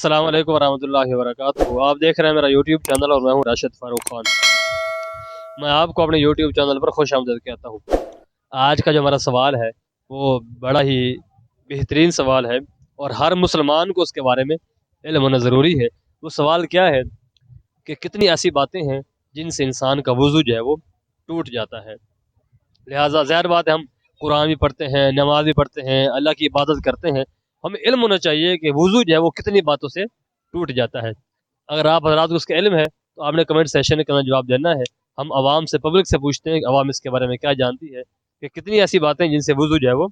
अस्सलाम वालेकुम वरहमतुल्लाहि वबरकातुहू। आप देख रहे हैं मेरा यूट्यूब चैनल और मैं हूं राशिद फारूक खान। मैं आपको अपने यूट्यूब चैनल पर खुश आमदीद कहता हूं। आज का जो हमारा सवाल है वो बड़ा ही बेहतरीन सवाल है और हर मुसलमान को उसके बारे में इल्म होना ज़रूरी है। वो सवाल क्या है कि कितनी ऐसी बातें हैं जिनसे इंसान का वज़ू जो है वो टूट जाता है। लिहाजा ज़ाहिर बात है, हम कुरान भी पढ़ते हैं, नमाज भी पढ़ते हैं, अल्लाह की इबादत करते हैं। हमें इल्म होना चाहिए कि वज़ू जो है वो कितनी बातों से टूट जाता है। अगर आप हज़रात को उसका इल्म है तो आपने कमेंट सेशन के अंदर जवाब देना है। हम आवाम से, पब्लिक से पूछते हैं कि आवाम इसके बारे में क्या जानती है कि कितनी ऐसी बातें जिनसे वज़ू जो है वो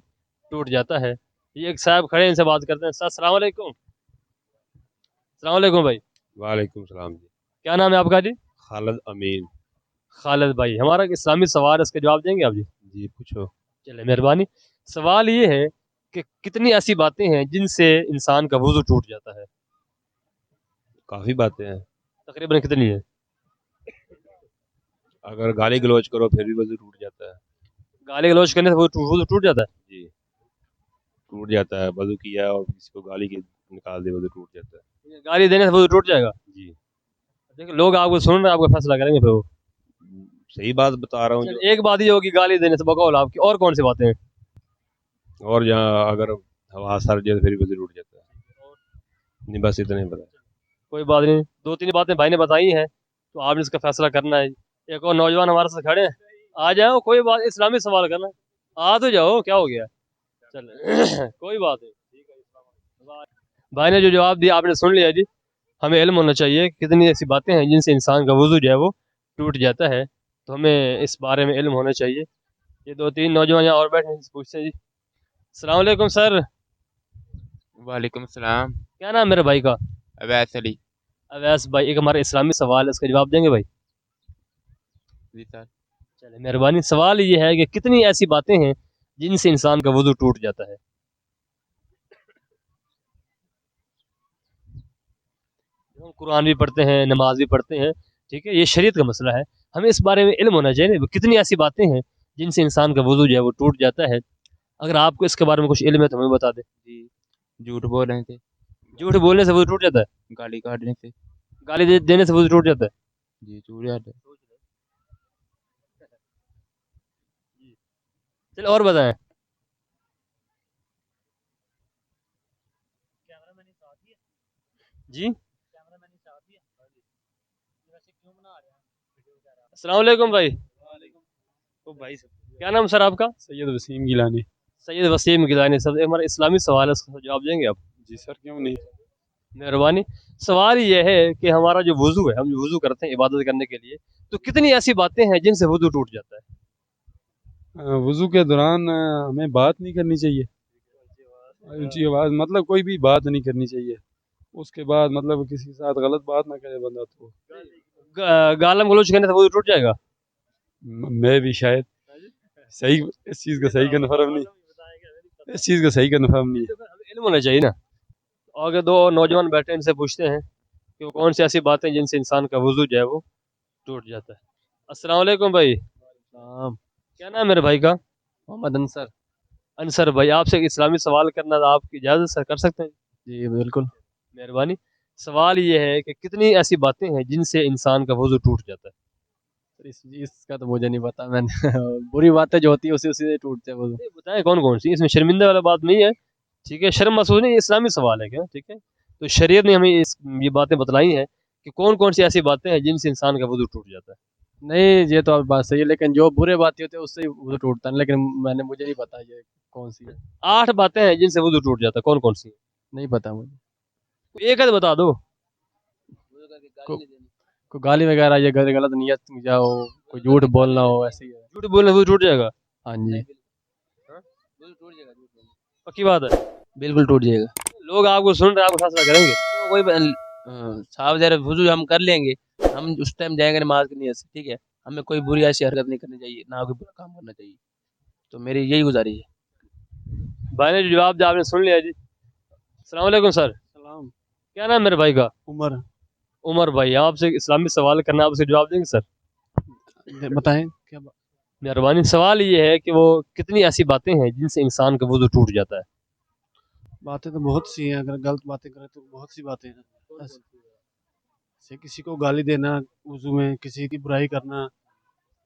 टूट जाता है। ये एक साहब खड़े हैं, इनसे बात करते हैं। अस्सलाम वालेकुम। अस्सलाम वालेकुम भाई। वालेकुम सलाम जी। क्या नाम है आपका जी? खालिद अमीन। खालिद भाई, हमारा एक इस्लामी सवाल है, इसका जवाब देंगे आप जी? जी पूछो। चले मेहरबानी। सवाल ये है कि कितनी ऐसी बातें हैं जिनसे इंसान का वज़ू टूट जाता है? काफ़ी बातें हैं। तकरीबन कितनी है? अगर गाली गलौज करो फिर भी वजू टूट जाता है। गाली गलौज करने से वज़ू टूट जाता है? जी टूट जाता है। वजू किया और किसी को गाली के निकाल दे वजू टूट जाता है। गाली देने से वज़ू टूट जाएगा? जी देखिए, लोग आपको सुन रहे हैं, आपका फैसला करेंगे फिर वो। सही बात बता रहा हूँ जो। एक बात ये होगी गाली देने से, बकौल आपकी, और कौन सी बातें हैं? और जहाँ अगर हवा सर जाए फिर वजू टूट जाता है। नहीं बस इतना ही पता। कोई बात नहीं, दो तीन बातें भाई ने बताई हैं तो आपने इसका फैसला करना है। एक और नौजवान हमारे साथ खड़े हैं, आ जाओ, कोई बात, इस्लामी सवाल करना है, आ तो जाओ, क्या हो गया। चल कोई बात नहीं। भाई ने जो जवाब दिया आपने सुन लिया जी। हमें इल्म होना चाहिए कि कितनी ऐसी बातें हैं जिनसे इंसान का वज़ू जो है वो टूट जाता है, तो हमें इस बारे में इल्म होना चाहिए। ये दो तीन नौजवान यहाँ और बैठे हैं, पूछते हैं जी। अस्सलाम वालेकुम सर। वालेकुम सलाम। क्या नाम है मेरे भाई का? अवैस अली। अवैस भाई, एक हमारा इस्लामी सवाल है, इसका जवाब देंगे भाई? जी सर। चले मेहरबानी। सवाल ये है कि कितनी ऐसी बातें हैं जिनसे इंसान का वज़ू टूट जाता है? हम कुरान भी पढ़ते हैं, नमाज भी पढ़ते हैं, ठीक है, ये शरीयत का मसला है। हमें इस बारे में इल्म होना चाहिए, कितनी ऐसी बातें हैं जिनसे इंसान का वज़ू जो है वो टूट जाता है। अगर आपको इसके बारे में कुछ इल्म है तो हमें बता दें। जी, झूठ बोलने से, झूठ बोलने से वज़ू टूट जाता है? गाली काटने से। गाली देने से वज़ू टूट जाता है? जी टूट जाता है। चलो और बताएं। जी अस्सलाम वालेकुम भाई। तो भाई क्या नाम सर आपका? सैयद वसीम गिलानी। सैयद वसीम गिलानी। सर, हमारा इस्लामी सवाल है, इसका जवाब देंगे आप? जी सर क्यों नहीं। मेहरबानी। सवाल ये है कि हमारा जो वज़ू है, हम जो वज़ू करते हैं इबादत करने के लिए, तो कितनी ऐसी बातें हैं जिनसे वज़ू टूट जाता है? वज़ू के दौरान हमें बात नहीं करनी चाहिए। ऊंची आवाज़ मतलब कोई भी बात नहीं करनी चाहिए। उसके बाद मतलब किसी के साथ गलत बात ना करे बंदा तो गालम गलोच करने से वज़ू टूट जाएगा? मैं भी शायद सही इस चीज़ का सही कन्फर्म नहीं, इस चीज़ का सही कन्फर्म नहीं है। इल्म होना चाहिए ना। और अगर दो नौजवान बैठे हैं, इनसे पूछते हैं कि वो कौन सी ऐसी बातें जिनसे इंसान का वज़ू जो है वो टूट जाता है। अस्सलाम वालेकुम भाई। क्या नाम है मेरे भाई का? मोहम्मद अंसर। अनसर भाई, आपसे एक इस्लामी सवाल करना था, आपकी इजाज़त सर, कर सकते हैं? जी बिल्कुल। मेहरबानी। सवाल ये है कि कितनी ऐसी बातें हैं जिनसे इंसान का वज़ू टूट जाता है? इसका तो मुझे नहीं पता, मैंने बुरी बातें जो होती है उसी उसी से टूटते हैं वो। नहीं, बताएं कौन कौन सी, इसमें शर्मिंदा वाला बात नहीं है, ठीक है, शर्म महसूस नहीं, ये इस्लामी सवाल है क्या, ठीक है। तो शरीयत ने हमें ये बातें बतलाई हैं कि कौन कौन सी ऐसी बातें हैं जिनसे इंसान का वज़ू टूट जाता है। नहीं ये तो आप बात सही है, लेकिन जो बुरे बातें होती है उससे ही वो टूटता है, लेकिन मुझे नहीं पता ये कौन सी है। 8 बातें हैं जिनसे वज़ू टूट जाता है, कौन कौन सी है? नहीं पता मुझे। कोई एक आध बता दो। कोई गाली वगैरह, ये गलत नियत में जाओ, कोई झूठ बोलना हो, ऐसे ही है। झूठ बोलने से वज़ू टूट जाएगा? हाँ जी पक्की बात है? बिल्कुल टूट जाएगा। लोग आपको सुन रहे हैं, आपको फैसला करेंगे। कोई साहब जरा वजू हम कर लेंगे, हम उस टाइम जाएंगे नमाज की नीयत से, ठीक है। हमें कोई बुरी ऐसी हरकत नहीं करनी चाहिए, ना कोई बुरा काम करना चाहिए। तो मेरी यही गुजारिश है। भाई ने जो जवाब दिया आपने सुन लिया जी। अस्सलाम वालेकुम सर। सलाम। क्या नाम है मेरे भाई का? उमर। उमर भाई, आपसे इस्लामी सवाल करना, आपसे जवाब देंगे सर? बताएं क्या मेहरबानी। सवाल ये है कि वो कितनी ऐसी बातें हैं जिनसे इंसान का वज़ू टूट जाता है? बातें तो बहुत सी हैं, अगर गलत बातें करें तो बहुत सी बातें हैं। जैसे किसी को गाली देना वुजू में, किसी की बुराई करना,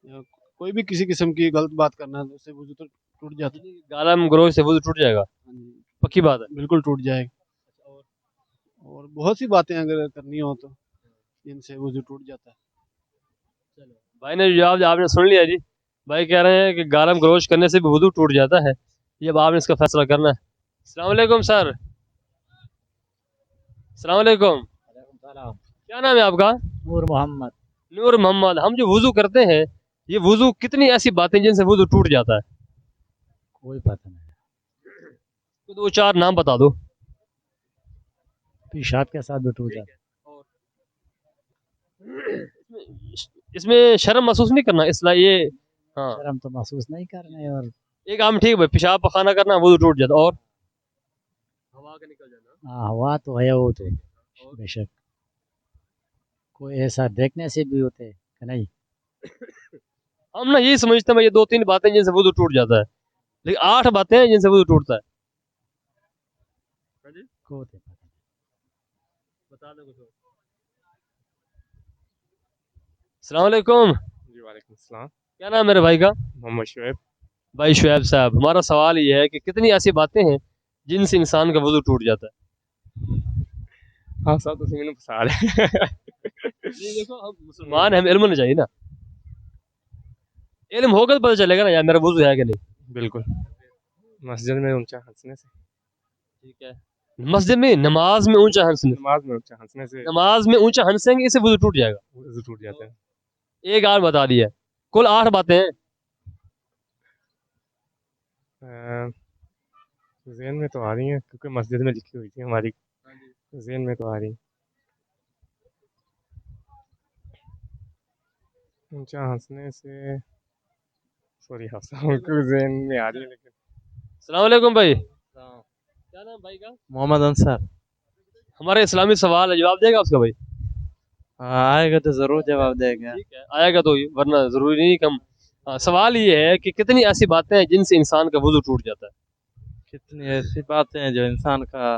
या कोई भी किसी किस्म की गलत बात करना, तो उससे वुजू तो टूट जाता है। गालम गलोच से वजू टूट जाएगा, हाँ जी, पक्की बात है। बिल्कुल टूट जाएगा। और बहुत सी बातें अगर करनी हो तो जिनसे वुजू टूट जाता है। भाई ने जवाब आपने सुन लिया जी। भाई कह रहे हैं कि गालम गलोच करने से भी वजू टूट जाता है। ये अब आपने इसका फैसला करना है। अस्सलाम वालेकुम सर। अस्सलाम वालेकुम। क्या नाम है आपका? नूर मोहम्मद। नूर मोहम्मद। हम जो वजू करते हैं, ये वजू कितनी ऐसी बातें जिनसे वजू टूट जाता है? कोई पता नहीं। तो दो चार नाम बता दो। पेशाब के साथ भी टूट जाता है। इसमें शर्म महसूस नहीं करना इसलिए ये। हाँ, शर्म तो महसूस नहीं करने। और एक आम ठीक है, पेशाब पखाना करना वजू टूट जाता। और हवा का निकल जाना। हाँ, हवा तो है, वो तो बेशक कोई ऐसा देखने से भी होते कि नहीं। हम ना यही समझते हैं भाई, ये दो तीन बातें जिनसे वजू टूट जाता है, लेकिन 8 बातें हैं जिनसे वजू टूटता है। को तो पता बता दो कुछ। अस्सलाम वालेकुम। जी वालेकुम सलाम। क्या नाम है मेरे भाई का? मोहम्मद शुएब। भाई शुएब साहब, हमारा सवाल ये है कि कितनी ऐसी बातें हैं जिनसे इंसान का वजू टूट जाता है? हाँ साहब, तो मैंने फसा है। देखो हम मुसलमान हैं, हमें इल्म होना चाहिए ना। इल्म होगा तो पता चलेगा ना यार मेरा वजू है कि नहीं। बिल्कुल। मस्जिद में ऊंचा हंसने से, ठीक है, मस्जिद में नमाज में ऊंचा हंसने, नमाज में ऊंचा हंसने से नमाज में ऊंचा हंसेंगे इससे वजू टूट जाएगा। वज़ू टूट जाता है। एक आध बता दिया, कुल 8 बातें हैं। ज़हन में तो आ रही हैं क्योंकि मस्जिद में लिखी हुई थी हमारी, ज़हन में तो आ रही। ऊंचा हंसने से, सॉरी क्योंकि ज़हन में आ रही है लेकिन। अस्सलाम वालेकुम भाई। क्या नाम भाई का? मोहम्मद अंसार। हमारा इस्लामी सवाल है, जवाब देगा उसका भाई? आएगा तो ज़रूर जवाब देगा। ठीक है, आएगा तो ही, वरना जरूरी नहीं कम। सवाल ये है कि कितनी ऐसी बातें हैं जिनसे इंसान का वजू टूट जाता है? कितनी ऐसी बातें हैं जो इंसान का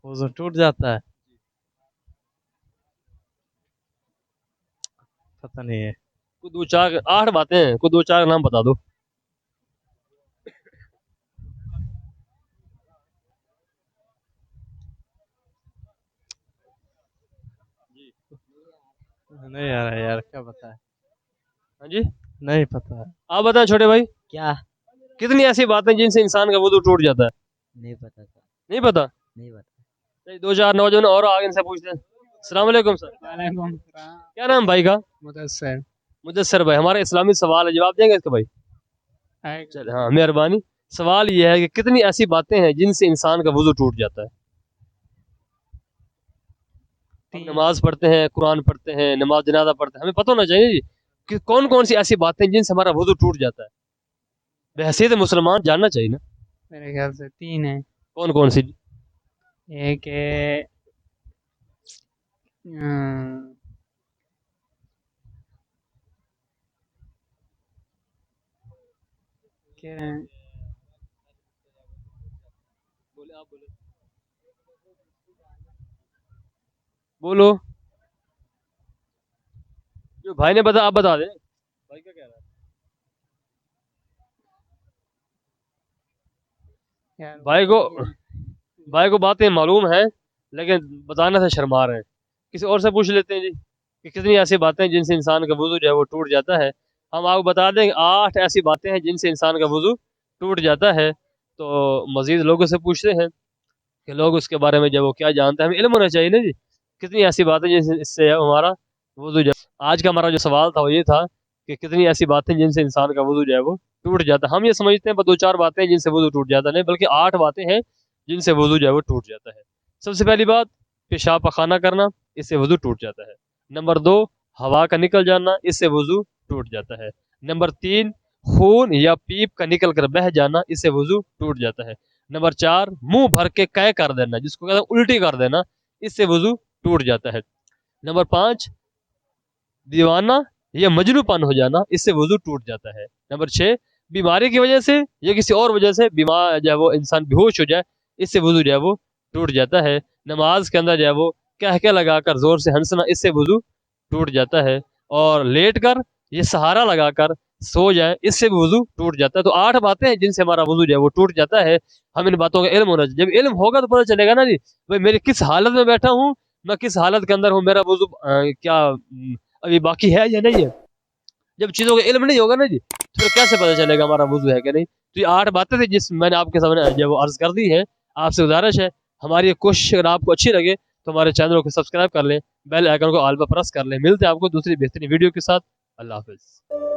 वज़ू टूट जाता है। पता नहीं है। कोई दो चार 8 बातें हैं, कोई दो चार नाम बता दो। नहीं आ रहा यार, क्या पता है। हाँ जी, नहीं पता है। आप बताएं छोटे भाई, क्या कितनी ऐसी बातें जिनसे इंसान का वजू टूट जाता है? नहीं पता था। नहीं पता? नहीं पता। चलिए, दो चार नौजवान और आगे इनसे पूछते हैं। अस्सलाम वालेकुम सर। वालेकुम क्या नाम भाई का? मुदस्सिर। मुदस्सर भाई। हमारा इस्लामी सवाल है, जवाब देंगे इसका भाई? चल हाँ, मेहरबानी। सवाल ये है कि कितनी ऐसी बातें हैं जिनसे इंसान का वजू टूट जाता है? हम नमाज पढ़ते हैं, कुरान पढ़ते हैं, नमाज जनाजा पढ़ते हैं, हमें पता होना चाहिए जी कि कौन कौन सी ऐसी बातें हैं जिनसे हमारा वजू टूट जाता है। बहसीयत मुसलमान जानना चाहिए ना। मेरे ख्याल से 3 है। कौन कौन सी? एक है अम, क्या है? बोलो। जो भाई ने बता, आप बता दें। भाई क्या कह रहा है? यार भाई को बातें मालूम है लेकिन बताने से शर्मा रहे हैं। किसी और से पूछ लेते हैं जी कि कितनी ऐसी बातें हैं जिनसे इंसान का वजू जो है वो टूट जाता है। हम आपको बता दें 8 ऐसी बातें हैं जिनसे इंसान का वजू टूट जाता है। तो मजीद लोगों से पूछते हैं कि लोग उसके बारे में जब वो क्या जानते हैं, हमें इल्म होना चाहिए ना जी। कितनी ऐसी बातें जिनसे इससे हमारा वजू जो, आज का हमारा जो सवाल था वो ये था कि कितनी ऐसी बातें जिनसे इंसान का वजू जो है वो टूट जाता है। हम ये समझते हैं बस 2-4 बातें हैं जिनसे वजू टूट जाता है, नहीं बल्कि 8 बातें हैं जिनसे वजू जो है वो टूट जाता है। सबसे पहली बात, पेशाब पखाना करना, इससे वजू टूट जाता है। नंबर 2, हवा का निकल जाना, इससे वजू टूट जाता है। नंबर 3, खून या पीप का निकल कर बह जाना, इससे वजू टूट जाता है। नंबर 4, मुंह भर के कै कर देना, जिसको कहते हैं उल्टी कर देना, इससे वजू टूट जाता है। नंबर 5, दीवाना या मजनूपन हो जाना, इससे वजू टूट जाता है। नंबर 6, बीमारी की वजह से या किसी और वजह से बीमार जो है वो इंसान बेहोश हो जाए, اس سے وضو جو ہے وہ ٹوٹ جاتا ہے. نماز کے اندر جو ہے وہ کہہ لگا کر زور سے ہنسنا، اس سے وضو ٹوٹ جاتا ہے. اور لیٹ کر یہ سہارا لگا کر سو جائے، اس سے بھی وضو ٹوٹ جاتا ہے. تو 8 باتیں ہیں جن سے ہمارا وضو جو ہے وہ ٹوٹ جاتا ہے. ہم ان باتوں کا علم ہونا چاہیے. جب علم ہوگا تو پتہ چلے گا نا جی بھائی میری کس حالت میں بیٹھا ہوں، میں کس حالت کے اندر ہوں، میرا وضو کیا ابھی باقی ہے یا نہیں ہے. جب چیزوں کا علم نہیں ہوگا نا جی تو پھر کیسے پتہ چلے گا ہمارا وضو ہے کہ نہیں. تو یہ 8 باتیں تھیں جس میں نے آپ کے سامنے جو وہ عرض کر دی ہے. آپ سے گزارش ہے ہماری یہ کوشش اگر آپ کو اچھی لگے تو ہمارے چینل کو سبسکرائب کر لیں، بیل آئیکن کو آل پر پریس کر لیں. ملتے ہیں آپ کو دوسری بہترین ویڈیو کے ساتھ. اللہ حافظ.